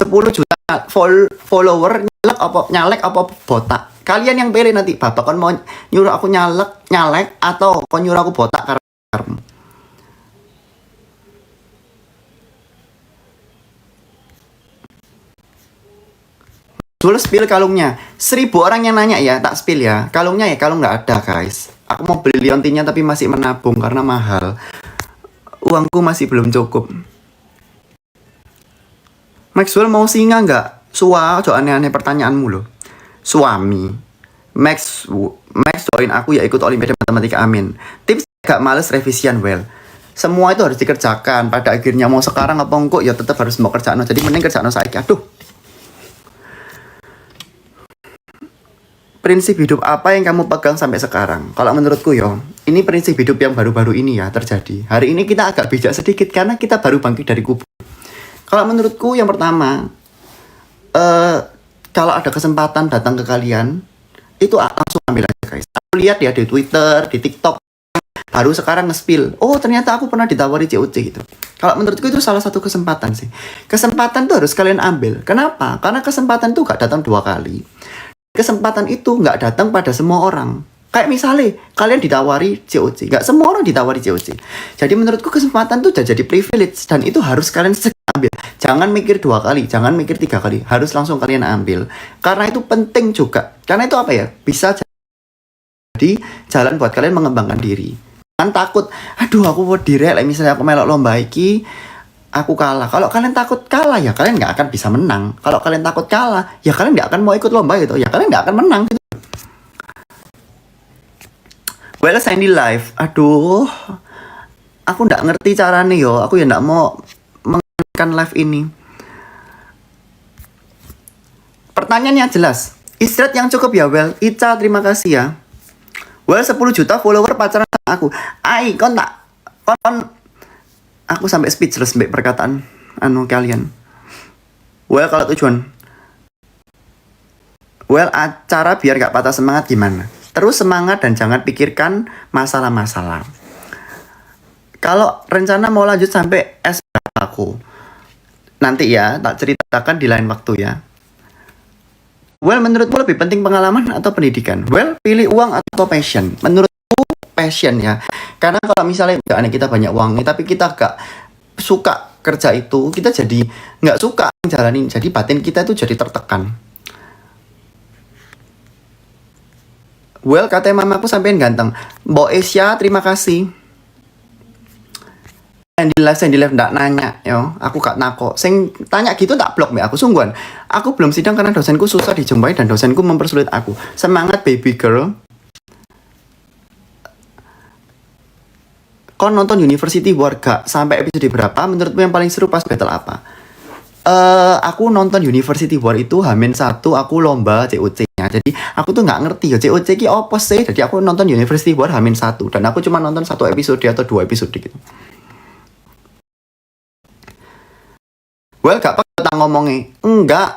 10 juta follower nyalek apa botak. Kalian yang pilih nanti, bapak kon mau nyuruh aku nyalek atau kon nyuruh aku botak karena dulu spill kalungnya. 1000 orang yang nanya ya, tak spill ya. Kalungnya ya, kalung nggak ada guys. Aku mau beli liontinnya tapi masih menabung karena mahal. Uangku masih belum cukup. Maxwell mau singa nggak? Ojo aneh-aneh pertanyaanmu loh. Suami. Max join aku ya ikut Olimpiade Matematika, amin. Tips gak males revisian, well. Semua itu harus dikerjakan. Pada akhirnya mau sekarang apa enggak ya tetap harus mau kerjaan. Jadi mending kerjaan saiki. Aduh. Prinsip hidup apa yang kamu pegang sampai sekarang? Kalau menurutku yo, ini prinsip hidup yang baru-baru ini ya terjadi. Hari ini kita agak bijak sedikit karena kita baru bangkit dari kubur. Kalau menurutku yang pertama, kalau ada kesempatan datang ke kalian, itu langsung ambil aja guys. Aku lihat ya di Twitter, di TikTok, baru sekarang nge-spill. Oh ternyata aku pernah ditawari COC gitu. Kalau menurutku itu salah satu kesempatan sih. Kesempatan tuh harus kalian ambil. Kenapa? Karena kesempatan tuh gak datang 2 kali. Kesempatan itu nggak datang pada semua orang. Kayak misalnya kalian ditawari COC, nggak semua orang ditawari COC. Jadi menurutku kesempatan itu jadi privilege dan itu harus kalian ambil. Jangan mikir 2 kali, jangan mikir 3 kali, harus langsung kalian ambil. Karena itu penting juga. Karena itu apa ya? Bisa jadi jalan buat kalian mengembangkan diri. Jangan takut. Aduh aku mau direk, misalnya aku melok lomba iki, aku kalah. Kalau kalian takut kalah ya kalian nggak akan bisa menang. Kalau kalian takut kalah ya kalian nggak akan mau ikut lomba gitu. Ya kalian nggak akan menang gitu. Well, Sandy live. Aduh, aku nggak ngerti caranya yo. Aku ya nggak mau mengenai live ini. Pertanyaannya jelas. Istirahat yang cukup ya, Well. Ica, terima kasih ya. Well, 10 juta follower pacaran sama aku. Ai, kon aku sampai speechless mbak perkataan kalian. Well, kalau tujuan acara biar gak patah semangat gimana? Terus semangat dan jangan pikirkan masalah-masalah. Kalau rencana mau lanjut sampai S aku, nanti ya tak ceritakan di lain waktu ya. Well, menurutmu lebih penting pengalaman atau pendidikan? Well, pilih uang atau passion? Menurutku passion ya. Karena kalau misalnya kita banyak uang nih, tapi kita gak suka kerja itu, kita jadi gak suka jalanin. Jadi batin kita itu jadi tertekan. Well, katanya mamaku sampein ganteng. Mbok Asia, terima kasih. Yang di live ndak nanya, yo. Aku gak nako. Sing tanya gitu tak blok mbak aku sungguhan. Aku belum sidang karena dosenku susah dijumpai dan dosenku mempersulit aku. Semangat baby girl. Kau nonton University War gak? Sampai episode berapa? Menurutmu yang paling seru pas battle apa? Aku nonton University War itu H-1 aku lomba COC-nya. Jadi aku tuh nggak ngerti ya COC ki apa sih. Jadi aku nonton University War H-1 dan aku cuma nonton 1 episode atau 2 episode gitu. Well, gak apa-apa ngomongnya. Enggak.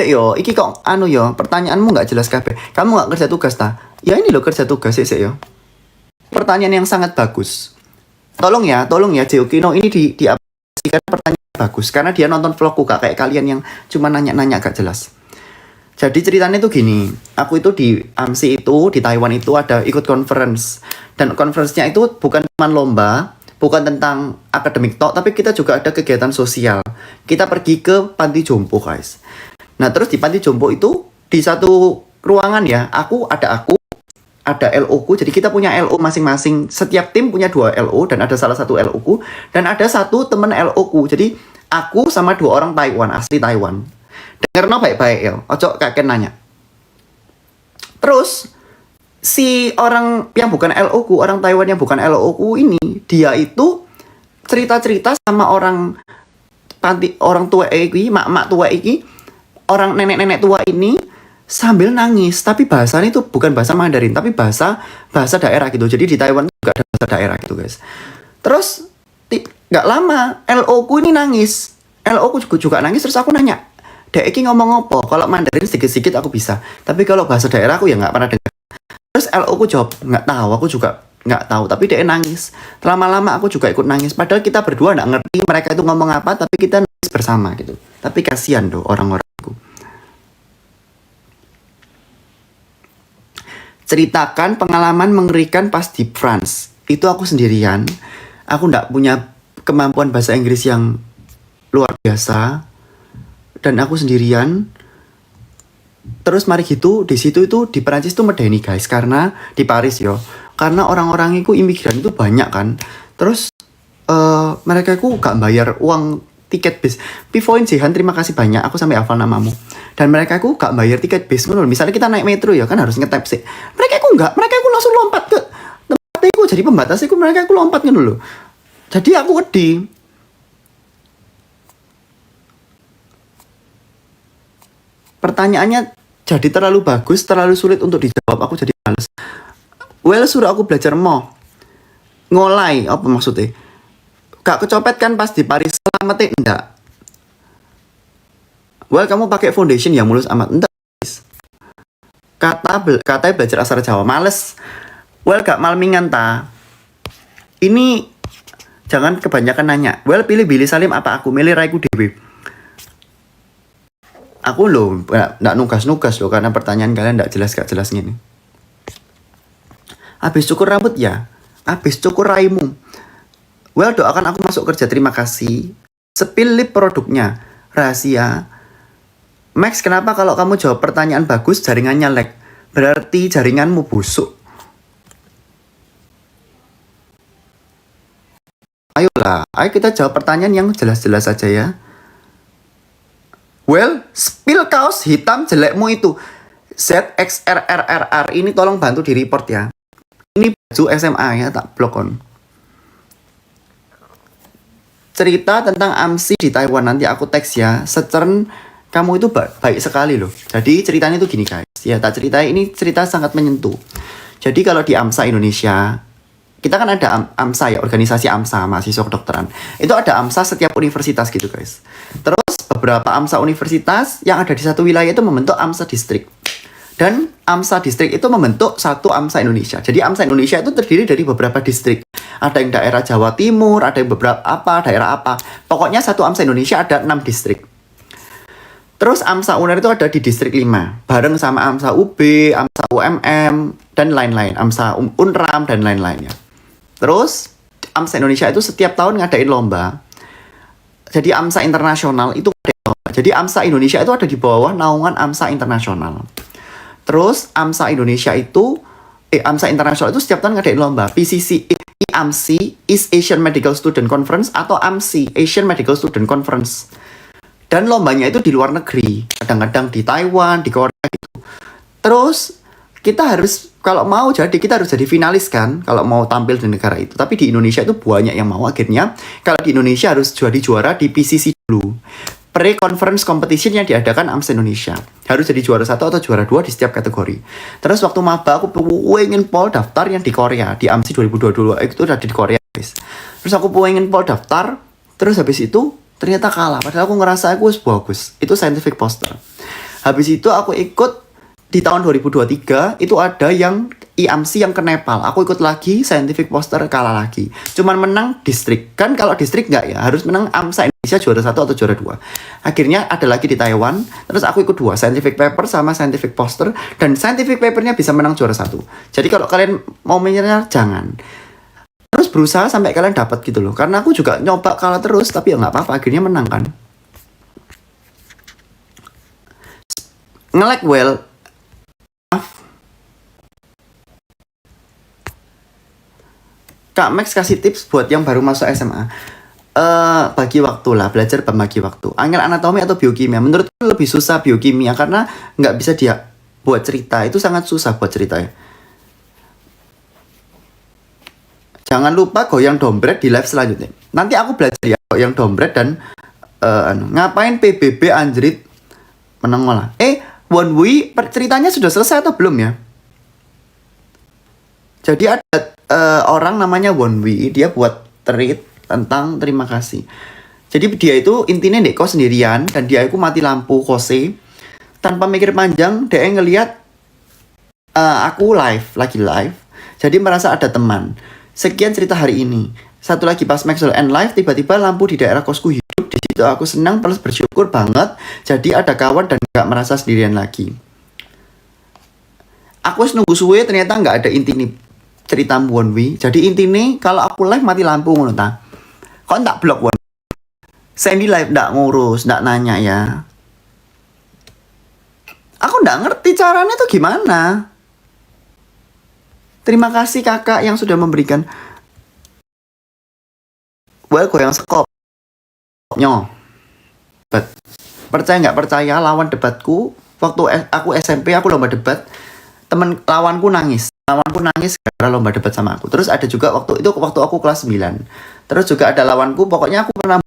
Yo, iki kok yo, pertanyaanmu nggak jelas kabeh. Kamu nggak kerja tugas ta? Ya ini loh kerja tugas yo. Pertanyaan yang sangat bagus. Tolong ya Jeokino ini diaplikasikan pertanyaan bagus karena dia nonton vlogku kayak kalian yang cuma nanya-nanya gak jelas. Jadi ceritanya itu gini, aku itu di AMSI itu di Taiwan itu ada ikut conference dan conference-nya itu bukan cuma lomba, bukan tentang akademik tok, tapi kita juga ada kegiatan sosial. Kita pergi ke panti jompo guys. Nah terus di panti jompo itu di satu ruangan ya, ada LO ku, jadi kita punya LO masing-masing. Setiap tim punya 2 LO dan ada salah satu LO ku dan ada satu temen LO ku. Jadi aku sama 2 orang Taiwan, asli Taiwan. Dengarno baik-baik ya, ojo kakek nanya. Terus si orang yang bukan LO ku, orang Taiwan yang bukan LO ku ini, dia itu cerita-cerita sama orang tua iki, mak-mak tua iki, orang nenek-nenek tua ini sambil nangis, tapi bahasanya itu bukan bahasa Mandarin, tapi bahasa daerah gitu. Jadi di Taiwan juga ada bahasa daerah gitu guys. Terus nggak lama LO ku ini nangis, LO ku juga nangis. Terus aku nanya, dek iki ngomong apa? Kalau Mandarin sedikit-sedikit aku bisa, tapi kalau bahasa daerah aku ya nggak pernah dengar. Terus LO ku jawab, nggak tahu, aku juga nggak tahu, tapi dia nangis. Lama-lama aku juga ikut nangis. Padahal kita berdua nggak ngerti mereka itu ngomong apa, tapi kita nangis bersama gitu. Tapi kasihan tuh orang-orangku. Ceritakan pengalaman mengerikan pas di France. Itu aku sendirian. Aku nggak punya kemampuan bahasa Inggris yang luar biasa. Dan aku sendirian. Terus mari gitu, di situ itu di Perancis tuh medeni guys, karena di Paris yo. Karena orang-orang itu imigran itu banyak kan. Terus mereka itu gak bayar uang tiket bis. Pivoin Jihan, terima kasih banyak, aku sampai hafal namamu. Dan mereka itu gak bayar tiket bis. Misalnya kita naik metro ya kan harus nge-tap sih. Mereka itu enggak, mereka itu langsung lompat ke tempat itu. Jadi pembatas itu mereka itu lompat gitu loh. Jadi aku wedi. Pertanyaannya jadi terlalu bagus, terlalu sulit untuk dijawab. Aku jadi males. Well, suruh aku belajar mau ngolai, apa maksudnya? Gak kecopet kan pas di Paris selamatnya? Enggak. Well, kamu pakai foundation yang mulus amat? Enggak. Katanya belajar asal Jawa, males. Well, gak malmingan ta. Ini jangan kebanyakan nanya. Well, pilih Billy Salim apa aku? Milih Raiku Dewi. Aku loh, nggak nugas-nugas loh, karena pertanyaan kalian nggak jelas gini. Habis cukur rambut ya? Habis cukur raimu. Well, doakan aku masuk kerja, terima kasih. Spill lip produknya, rahasia. Max, kenapa kalau kamu jawab pertanyaan bagus, jaringannya lag? Berarti jaringanmu busuk. Ayolah, ayo kita jawab pertanyaan yang jelas-jelas saja ya. Well, spill kaos hitam jelekmu itu. ZXRRRR, ini tolong bantu di report ya. Ini baju SMA ya, tak blok on. Cerita tentang AMSI di Taiwan, nanti aku teks ya. Secern, kamu itu baik sekali loh. Jadi ceritanya itu gini guys. Ya, tak ceritain, ini cerita sangat menyentuh. Jadi kalau di AMSA Indonesia, kita kan ada AMSA ya, organisasi AMSA, mahasiswa kedokteran. Itu ada AMSA setiap universitas gitu guys. Terus beberapa AMSA universitas yang ada di satu wilayah itu membentuk AMSA distrik. Dan AMSA distrik itu membentuk satu AMSA Indonesia. Jadi AMSA Indonesia itu terdiri dari beberapa distrik. Ada yang daerah Jawa Timur, ada yang beberapa daerah apa. Pokoknya satu AMSA Indonesia ada 6 distrik. Terus AMSA UNER itu ada di distrik 5. Bareng sama AMSA UB, AMSA UMM, dan lain-lain. AMSA UNRAM, dan lain-lainnya. Terus AMSA Indonesia itu setiap tahun ngadain lomba. Jadi AMSA internasional itu ngadain lomba. Jadi AMSA Indonesia itu ada di bawah naungan AMSA internasional. Terus AMSA Indonesia itu AMSA internasional itu setiap tahun ngadain lomba. PCC AMSI, East Asian Medical Student Conference, atau AMSI, Asian Medical Student Conference. Dan lombanya itu di luar negeri, kadang-kadang di Taiwan, di Korea gitu. Terus kita harus, kalau mau jadi, kita harus jadi finalis kan, kalau mau tampil di negara itu. Tapi di Indonesia itu banyak yang mau. Akhirnya kalau di Indonesia harus jadi juara di PCC dulu, pre-conference competition yang diadakan AMSA Indonesia. Harus jadi juara 1 atau juara 2 di setiap kategori. Terus waktu maba aku pengen pol daftar yang di Korea, di AMSI 2022 itu udah di Korea guys. Terus aku pengen pol daftar, terus habis itu ternyata kalah. Padahal aku ngerasa aku bagus. Itu scientific poster. Habis itu aku ikut di tahun 2023 itu ada yang IAMSI yang ke Nepal. Aku ikut lagi scientific poster, kalah lagi. Cuman menang distrik. Kan kalau distrik nggak ya, harus menang AMSA Indonesia juara 1 atau juara 2. Akhirnya ada lagi di Taiwan. Terus aku ikut 2, scientific paper sama scientific poster. Dan scientific papernya bisa menang juara 1. Jadi kalau kalian mau menyerah, jangan. Terus berusaha sampai kalian dapat gitu loh. Karena aku juga nyoba kalah terus, tapi ya nggak apa-apa, akhirnya menang kan. Nge-lag well. Kak Max kasih tips buat yang baru masuk SMA. Bagi waktu lah, belajar membagi waktu. Angel anatomi atau biokimia? Menurutku lebih susah biokimia karena nggak bisa dia buat cerita. Itu sangat susah buat ceritanya. Jangan lupa goyang dompret di live selanjutnya. Nanti aku belajar ya goyang dompret dan ngapain PBB anjrit menang malah. One Way ceritanya sudah selesai atau belum ya? Jadi ada orang namanya One Way, dia buat tweet tentang terima kasih. Jadi dia itu intinya nih kok sendirian dan dia itu mati lampu kose. Tanpa mikir panjang, dia ngelihat aku lagi live. Jadi merasa ada teman. Sekian cerita hari ini. Satu lagi, pas Maxwell and Live, tiba-tiba lampu di daerah kosku hidup. Di situ aku senang plus bersyukur banget. Jadi ada kawan dan gak merasa sendirian lagi. Aku nunggu suwe, ternyata gak ada inti nih cerita Wonwi. Jadi intinya kalau aku live mati lampu ngono ta. Kok tak blok Won? Sandy live ndak ngurus, ndak nanya ya. Aku ndak ngerti caranya tuh gimana. Terima kasih kakak yang sudah memberikan. Well, goyang sekop. Nyo. Percaya nggak percaya, lawan debatku waktu aku SMP aku lomba debat, temen lawanku nangis karena lomba debat sama aku. Terus ada juga waktu aku kelas 9. Terus juga ada lawanku, pokoknya aku pernah